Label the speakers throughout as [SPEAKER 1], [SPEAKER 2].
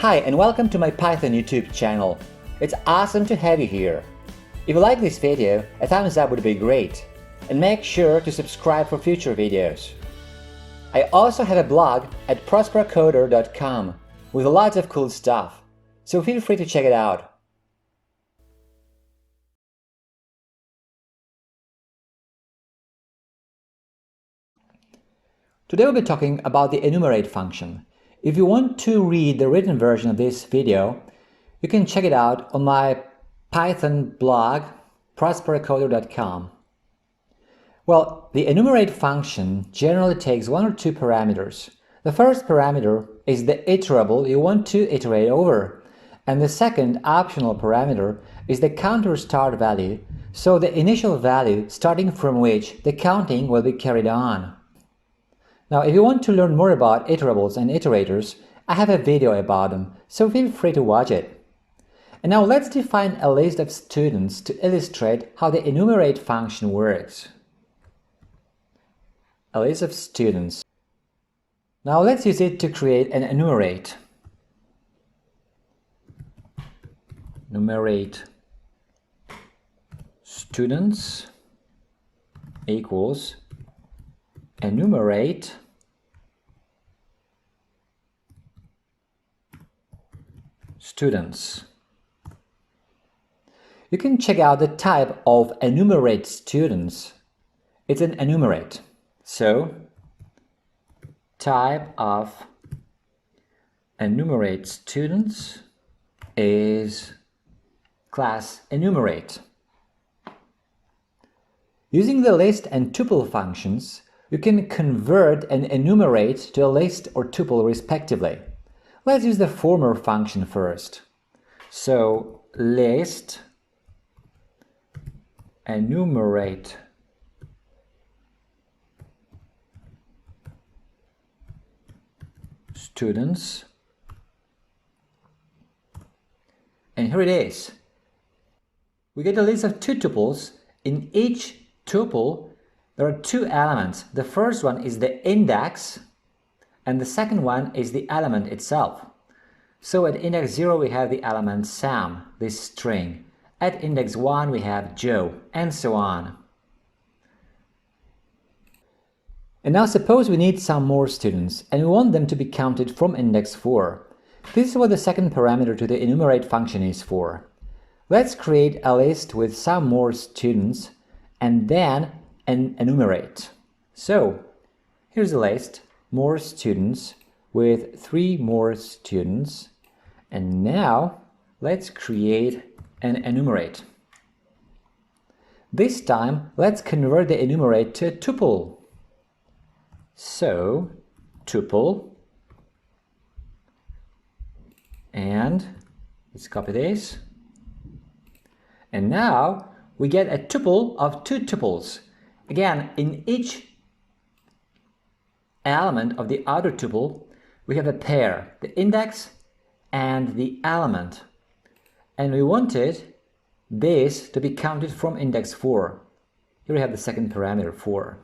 [SPEAKER 1] Hi and welcome to my Python YouTube channel. It's awesome to have you here. If you like this video, a thumbs up would be great. And make sure to subscribe for future videos. I also have a blog at prosperocoder.com with lots of cool stuff, so feel free to check it out. Today we'll be talking about the enumerate function. If you want to read the written version of this video, you can check it out on my Python blog, prosperocoder.com. Well, the enumerate function generally takes one or two parameters. The first parameter is the iterable you want to iterate over, and the second optional parameter is the counter start value, so the initial value starting from which the counting will be carried on. Now, if you want to learn more about iterables and iterators, I have a video about them, so feel free to watch it. And now let's define a list of students to illustrate how the enumerate function works. A list of students. Now let's use it to create an enumerate. Enumerate students equals enumerate students. You can check out the type of enumerate students. It's an enumerate. So, type of enumerate students is class enumerate. Using the list and tuple functions, you can convert an enumerate to a list or tuple respectively. Let's use the former function first. So, list enumerate students, and here it is. We get a list of two tuples. In each tuple there are two elements. The first one is the index and the second one is the element itself. So at index 0 we have the element Sam, this string. At index 1 we have Joe, and so on. And now suppose we need some more students and we want them to be counted from index 4. This is what the second parameter to the enumerate function is for. Let's create a list with some more students and then an enumerate. So here's a list, more students with 3 more students, and now let's create an enumerate. This time let's convert the enumerate to a tuple. So tuple, and let's copy this, and now we get a tuple of 2 tuples. Again, in each element of the outer tuple we have a pair, the index and the element, and we wanted this to be counted from index 4. Here we have the second parameter 4.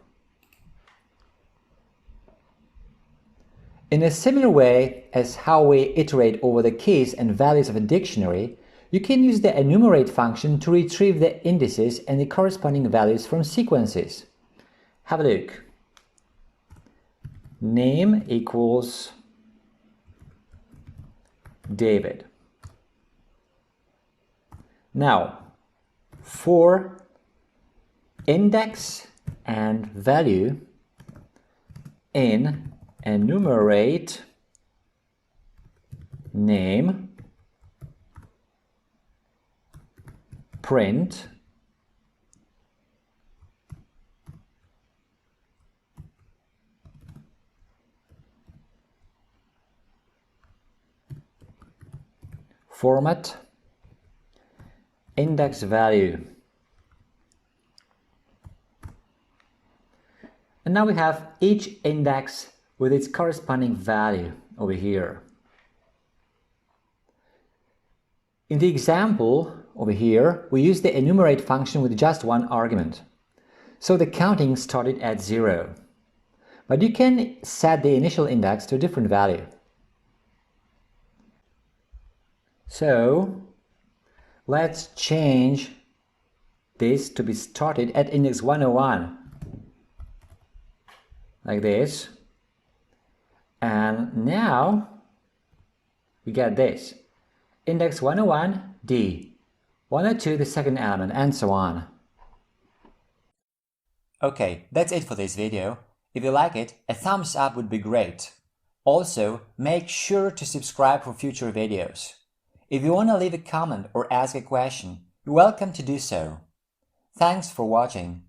[SPEAKER 1] In a similar way as how we iterate over the keys and values of a dictionary, you can use the enumerate function to retrieve the indices and the corresponding values from sequences. Have a look. Name equals David. Now, for index and value in enumerate name, print format index value. And now we have each index with its corresponding value over here. In the example over here, we use the enumerate function with just one argument. So the counting started at 0. But you can set the initial index to a different value. So let's change this to be started at index 101, like this. And now we get this. Index 101, D. 102, the second element, and so on. Okay, that's it for this video. If you like it, a thumbs up would be great. Also, make sure to subscribe for future videos. If you want to leave a comment or ask a question, you're welcome to do so. Thanks for watching.